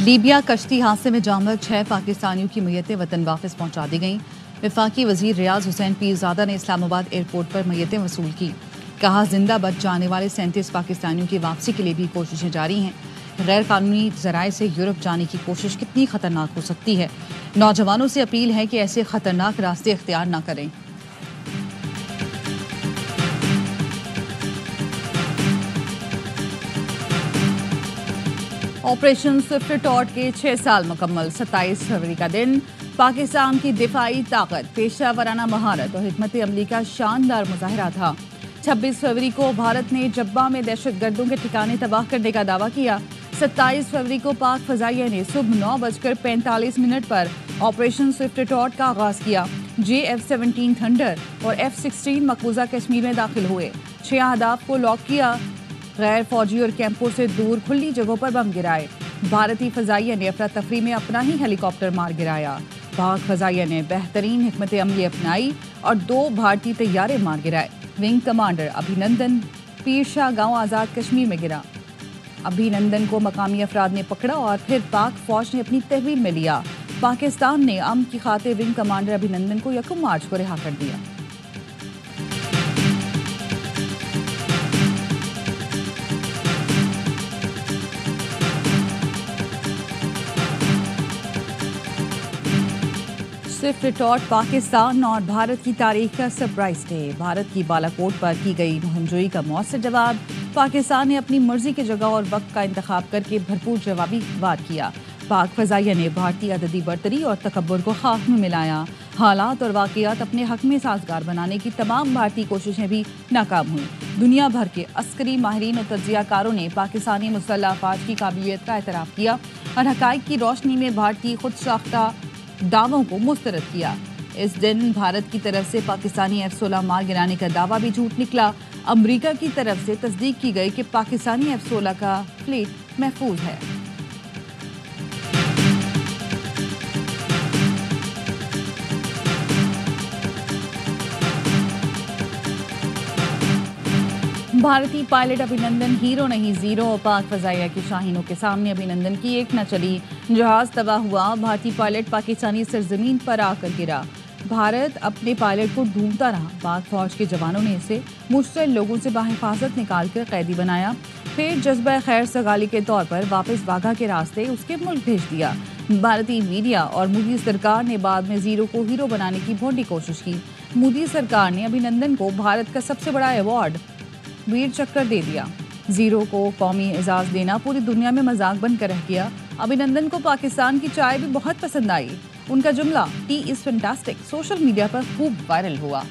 Libya कश्ती हादसे में जामर 6 पाकिस्तानियों की मैयतें वतन वापस पहुंचा दी गईं। वफाकी वजीर रियाज हुसैन पीरजादा ने इस्लामाबाद एयरपोर्ट पर मैयतें वसूल की। कहा, जिंदा बच जाने वाले 37 पाकिस्तानियों की वापसी के लिए भी कोशिशें जारी हैं। गैर कानूनी जराए से यूरोप जाने की कोशिश कितनी खतरनाक हो सकती है। नौजवानों से अपील है कि ऐसे खतरनाक रास्ते इख्तियार न करें। ऑपरेशन स्विफ्ट टॉर्ट के 6 साल मुकम्मल। 27 फरवरी का दिन पाकिस्तान की दिफाई ताकत, पेशा वराना महारत और हिकमत अमली का शानदार मुजाहरा था। 26 फरवरी को भारत ने जब्बा में दहशतगर्दों के ठिकाने तबाह करने का दावा किया। 27 फरवरी को पाक फजाइया ने सुबह 9:45 पर ऑपरेशन स्विफ्ट टॉर्ट का आगाज किया। JF-17 थंडर और F-16 मकबूजा कश्मीर में दाखिल हुए। 6 अहदाफ को लॉक किया। गैर फौजी और कैंपों से दूर खुली जगहों पर बम गिराए। भारतीय फजाइया ने अफरा तफरी में अपना ही हेलीकॉप्टर मार गिराया। पाक फजाइया ने बेहतरीन हिकमत अमली अपनाई और 2 भारतीय तैयारे मार गिराए। विंग कमांडर अभिनंदन पीरशाह गांव आज़ाद कश्मीर में गिरा। अभिनंदन को मकामी अफराद ने पकड़ा और फिर पाक फौज ने अपनी तहवील में लिया। पाकिस्तान ने अमन की खातिर विंग कमांडर अभिनंदन को 1 मार्च को रिहा कर दिया। स्विफ्ट टॉर्ट पाकिस्तान और भारत की तारीख का सरप्राइज डे। भारत की बालाकोट पर की गई मुहिमजोई का मौसर जवाब। पाकिस्तान ने अपनी मर्जी की जगह और वक्त का इंतखाब करके भरपूर जवाबी वार किया। पाक फजाइया ने भारतीय अददी बर्तरी और तकब्बुर को खाक में मिलाया। हालात और वाकयात अपने हक में साजगार बनाने की तमाम भारतीय कोशिशें भी नाकाम हुई। दुनिया भर के अस्करी माहिरीन और तज्जियाकारों ने पाकिस्तानी मुसल्लह अफवाज की काबिलियत का एतराफ़ किया और हक़ाइक़ की रोशनी में भारतीय खुद साख्ता दावों को मुस्तरद किया। इस दिन भारत की तरफ से पाकिस्तानी F-16 मार गिराने का दावा भी झूठ निकला। अमेरिका की तरफ से तस्दीक की गई कि पाकिस्तानी F-16 का फ्लीट महफूज है। भारतीय पायलट अभिनंदन हीरो नहीं जीरो। पाक फजाइया की शाहीनों के सामने अभिनंदन की एक न चली। जहाज तबाह हुआ। भारतीय पायलट पाकिस्तानी सरजमीन पर आकर गिरा। भारत अपने पायलट को ढूंढता रहा। पाक फौज के जवानों ने इसे मुश्तिल लोगों से बाहिफाजत निकालकर कैदी बनाया। फिर जज्बा खैर सगाली के तौर पर वापस वाघा के रास्ते उसके मुल्क भेज दिया। भारतीय मीडिया और मोदी सरकार ने बाद में जीरो को हीरो बनाने की भोंडी कोशिश की। मोदी सरकार ने अभिनंदन को भारत का सबसे बड़ा अवार्ड वीर चक्र दे दिया। जीरो को कौमी एजाज देना पूरी दुनिया में मजाक बनकर रह गया। अभिनंदन को पाकिस्तान की चाय भी बहुत पसंद आई। उनका जुमला T is fantastic social media पर खूब वायरल हुआ।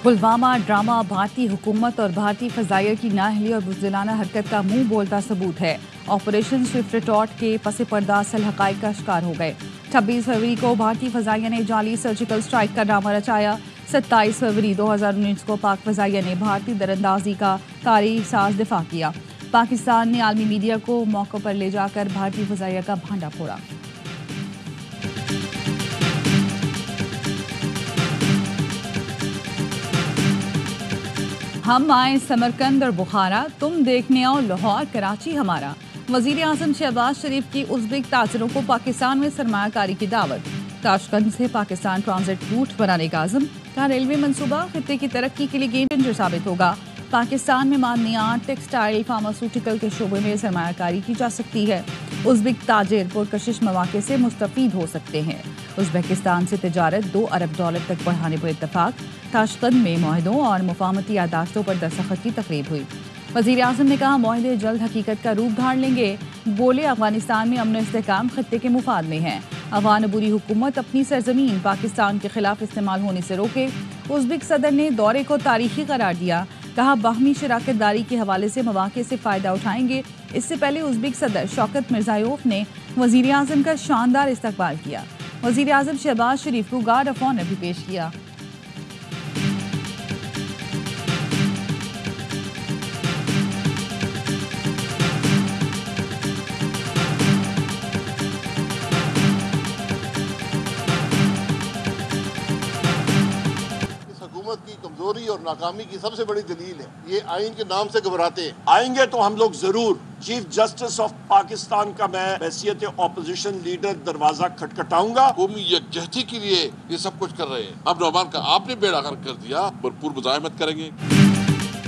पुलवामा ड्रामा भारतीय हुकूमत और भारतीय फजाइया की नाअहली और बुज़दिलाना हरकत का मुंह बोलता सबूत है। ऑपरेशन स्विफ्ट टॉर्ट के पस पर्दा असल हक़ाइक़ का शिकार हो गए। 26 फरवरी को भारतीय फजाइया ने जाली सर्जिकल स्ट्राइक का ड्रामा रचाया। 27 फरवरी 2019 को पाक फजाइया ने भारतीय दरअंदाजी का तारीख साज दिफा किया। पाकिस्तान ने आलमी मीडिया को मौक़ों पर ले जाकर भारतीय फजाइया का भांडा फोड़ा। हम आए समरकंद और बुखारा, तुम देखने आओ लाहौर कराची हमारा। वजीर आजम शहबाज शरीफ की उज़्बेक ताजरों को पाकिस्तान में सरमायाकारी की दावत। ताशकंद से पाकिस्तान ट्रांजिट रूट बनाने का आज़म का रेलवे मंसूबा खित्ते की तरक्की के लिए गेम चेंजर साबित होगा। पाकिस्तान में मादनियात, टेक्सटाइल, फार्मास्यूटिकल के शोबे में सरमायाकारी की जा सकती है। उज़्बेक ताजिर पुरकशिश मौके से मुस्तफ़ीद हो सकते हैं। उज़्बेकिस्तान से तिजारत $2 अरब तक बढ़ाने पर इत्तफाक। ताशकंद में मुआहदों और मुफाहमती यादाश्तों पर दस्तखत की तकरीब हुई। वज़ीर आज़म ने कहा, मुआहदे जल्द हकीकत का रूप धार लेंगे। बोले, अफगानिस्तान में अमन इस्तेहकाम खित्ते के मुफाद में है। अफगान अबूरी हुकूमत अपनी सरजमीन पाकिस्तान के खिलाफ इस्तेमाल होने से रोके। उज़्बेक सदर ने दौरे को तारीखी करार दिया। कहा, बाहमी शराकत दारी के हवाले से मौके से फ़ायदा उठाएंगे। इससे पहले उज़्बेक सदर शौकत मिर्ज़ायोफ ने वज़ीर आज़म का शानदार इस्तकबाल किया। वज़ीर आज़म शहबाज शरीफ को गार्ड ऑफ ऑनर भी पेश किया। और नाकामी की सबसे बड़ी दलील है। ये आइन के नाम से घबराते हैं। आएंगे तो हम लोग जरूर। चीफ जस्टिस ऑफ पाकिस्तान का मैं हैसियत ऑपोजिशन लीडर दरवाजा खटखटाऊंगा। कौमी यकजहती के लिए ये सब कुछ कर रहे हैं। अब रहमान का आपने बेड़ा गर्क कर दिया, भरपूर मुजाहिमत करेंगे।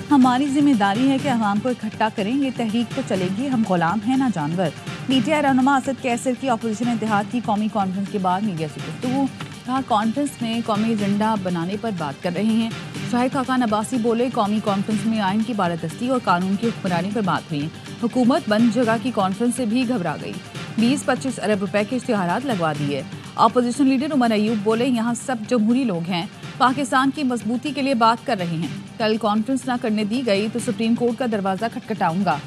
हमारी जिम्मेदारी है कि अवाम को इकट्ठा करें। ये तहरीक तो चलेगी, हम गुलाम हैं ना जानवर। पीटीआई रहनुमा असद कैसर की अपोजिशन इत्तेहाद की कौमी कॉन्फ्रेंस के बाद मीडिया से गुफ्तगू। कहा कॉन्फ्रेंस में कौमी एजेंडा बनाने पर बात कर रहे हैं। शाहिद खाकान अब्बासी बोले कौमी कॉन्फ्रेंस में आइन की बालादस्ती और कानून की हुक्मरानी पर बात हुई। हुकूमत बंद जगह की कॉन्फ्रेंस से भी घबरा गई। 20-25 अरब रुपए के इश्तिहारात लगवा दिए। अपोजिशन लीडर उमर अयूब बोले यहाँ सब जमहूरी लोग हैं, पाकिस्तान की मजबूती के लिए बात कर रहे हैं। कल कॉन्फ्रेंस ना करने दी गई तो सुप्रीम कोर्ट का दरवाजा खटखटाऊंगा।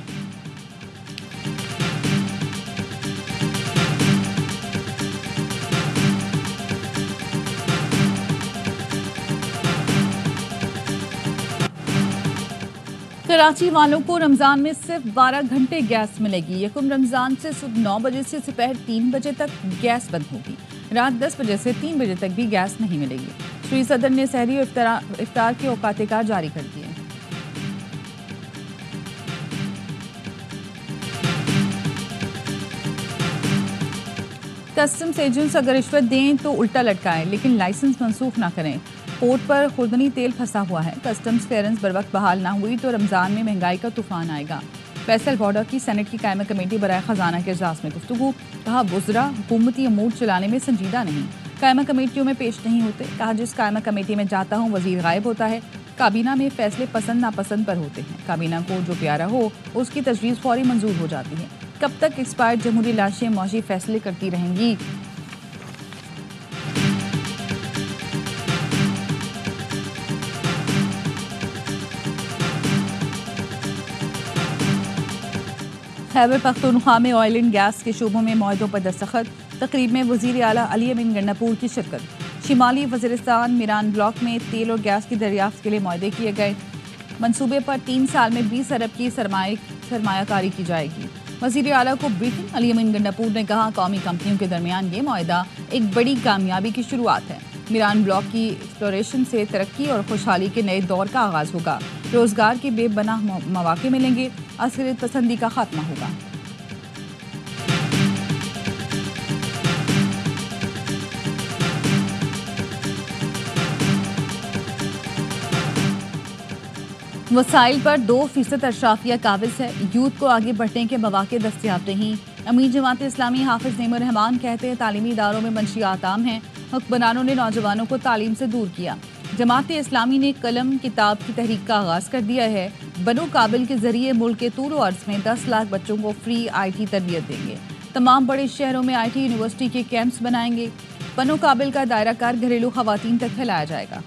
कराची वालों को रमजान में सिर्फ 12 घंटे गैस मिलेगी। यकम रमजान से सुबह 9 बजे से दोपहर 3 बजे तक गैस बंद होगी। रात 10 बजे से 3 बजे तक भी गैस नहीं मिलेगी। श्री सदर ने सहरी और इफ्तार के औकात कार जारी कर दिए। कस्टम्स एजेंट्स अगर रिश्वत दें तो उल्टा लटकाएं, लेकिन लाइसेंस मनसूख ना करें। पोर्ट पर खुर्दनी तेल फंसा हुआ है। कस्टम्स क्लियरेंस बर वक्त बहाल ना हुई तो रमजान में महंगाई का तूफान आएगा। फैसल बॉर्डर की सेनेट की कायमा कमेटी बराए खजाना के इजलास में गुफ्तगू। कहा बुजरा हुकूमती अमूर चलाने में संजीदा नहीं, कायमा कमेटियों में पेश नहीं होते। कहा जिस कायमा कमेटी में जाता हूँ वजीर गायब होता है। काबीना में फैसले पसंद नापसंद पर होते हैं। काबीना को जो प्यारा हो उसकी तजवीज़ फौरी मंजूर हो जाती है। कब तक एक्सपायर्ड जमहूरी लाशें मौजी फैसले करती रहेंगी। खैबर पख्तूनख्वा में ऑयल एंड गैस के शोबों में मुआहदों पर दस्तखत। तकरीब में वज़ीर आला अली अमीन गन्नापुर की शिरकत। शिमाली वज़ीरिस्तान मीरान ब्लॉक में तेल और गैस की दरियाफ्त के लिए मुआहदे किए गए। मंसूबे पर 3 साल में 20 अरब की सरमायाकारी की जाएगी। वज़ीर आला को ब्रीफिंग। अली अमीन गन्नापुर ने कहा कौमी कंपनियों के दरमियान ये मुआहदा एक बड़ी कामयाबी की शुरुआत है। मीरान ब्लॉक की एक्सप्लोरेशन से तरक्की और खुशहाली के नए दौर का आगाज़ होगा। रोजगार के बेपनाह मौके मिलेंगे। असलियत पसंदी का खात्मा होगा। वसाइल पर 2% अशराफिया काबिज है। यूथ को आगे बढ़ने के मौके दस्तियाब नहीं। अमीर जमात इस्लामी हाफिज नेमर रहमान कहते हैं तालीमी इदारों में मंशियात आम हैं। हुक्मरानों ने नौजवानों को तालीम से दूर किया। जमात इस्लामी ने कलम किताब की तहरीक का आगाज कर दिया है। बनो काबिल के जरिए मुल्क के तूल अर्ज में 10 लाख बच्चों को फ्री IT तरबियत देंगे। तमाम बड़े शहरों में IT यूनिवर्सिटी के कैंप्स बनाएंगे। बनो काबिल का दायरा कार घरेलू खवातीन तक फैलाया जाएगा।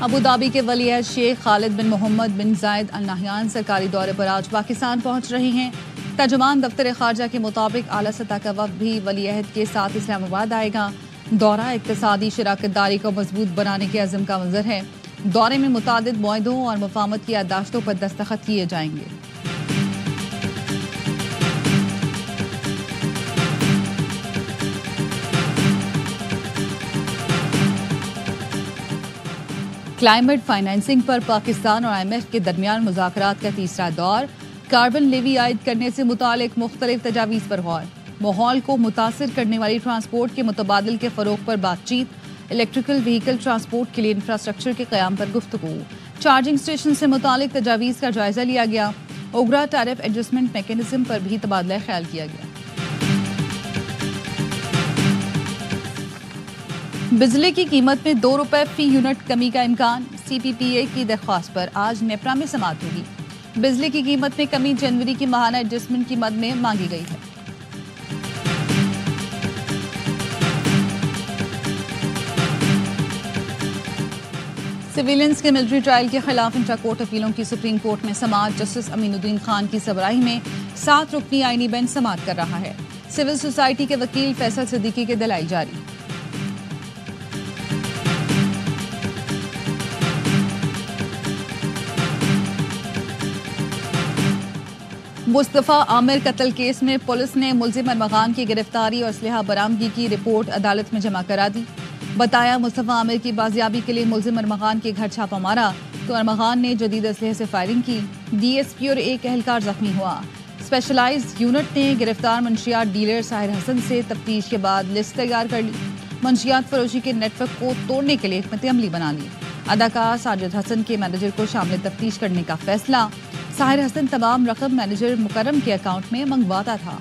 अबू धाबी के वलीअहद शेख खालिद बिन मोहम्मद बिन जायद अल नहयान सरकारी दौरे पर आज पाकिस्तान पहुंच रहे हैं। तर्जुमान दफ्तर खारजा के मुताबिक आला सतह का वक्त भी वलीअहद के साथ इस्लामाबाद आएगा। दौरा इक्तिसादी शराकतदारी को मजबूत बनाने के अज़म का मंजर है। दौरे में मुतादिद मुआहदों और मुफाहमत की याददाश्तों पर दस्तखत किए जाएंगे। क्लाइमेट फाइनेंसिंग पर पाकिस्तान और IMF के दरमियान मुज़ाकरात का तीसरा दौर। कार्बन लेवी आयद करने से मुतालिक मुख्तलिफ तजावीज़ पर गौर। माहौल को मुतासिर करने वाली ट्रांसपोर्ट के मुतबादिल के फ़रोग पर बातचीत। इलेक्ट्रिकल व्हीकल ट्रांसपोर्ट के लिए इंफ्रास्ट्रक्चर के क़याम पर गुफ्तगू। चार्जिंग स्टेशन से मुतालिक तजावीज़ का जायज़ा लिया गया। ओगरा टैरिफ एडजस्टमेंट मैकेनिज्म पर भी तबादला ख्याल किया गया। बिजली की कीमत में 2 रुपए फी यूनिट कमी का इम्कान। CPPA की दरख्वास्त पर आज नेपरा में समाअत होगी। बिजली की कीमत में कमी जनवरी की माहाना एडजस्टमेंट की मद में मांगी गई है। सिविलियंस के मिलिट्री ट्रायल के खिलाफ इंट्रा कोर्ट अपीलों की सुप्रीम कोर्ट में समाअत। जस्टिस अमीनुद्दीन खान की सरबराही में 7 रुकनी आईनी बेंच समाअत कर रहा है। सिविल सोसाइटी के वकील फैसल सिद्दीकी के दलाइल जारी। मुस्तफ़ा आमिर कत्ल केस में पुलिस ने मुलजिम अरमगान की गिरफ्तारी और असलहा बरामदगी की रिपोर्ट अदालत में जमा करा दी। बताया मुस्तफ़ा आमिर की बाजियाबी के लिए मुलजिम अरमगान के घर छापा मारा तो अरमगान ने जदीद असलहे से फायरिंग की। डीएसपी और एक एहलकार जख्मी हुआ। स्पेशलाइज्ड यूनिट ने गिरफ्तार मंशियात डीलर साहिर हसन से तफ्तीश के बाद लिस्ट तैयार कर ली। मंशियात फरोशी के नेटवर्क को तोड़ने के लिए हिकमत अमली बना ली। अदाकार साजिद हसन के मैनेजर को शामिल तफ्तीश करने का फैसला। साहिर हसन तमाम रकम मैनेजर मुकर्रम के अकाउंट में मंगवाता था।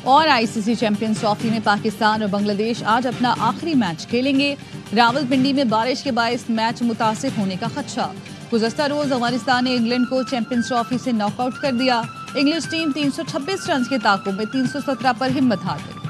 और आईसीसी चैंपियंस ट्रॉफी में पाकिस्तान और बांग्लादेश आज अपना आखिरी मैच खेलेंगे। रावलपिंडी में बारिश के बायस मैच मुतासिर होने का खदशा। गुज़श्ता रोज अफगानिस्तान ने इंग्लैंड को चैंपियंस ट्रॉफी से नॉकआउट कर दिया। इंग्लिश टीम 326 रन के ताक़ुब में 317 पर हिम्मत हार गई।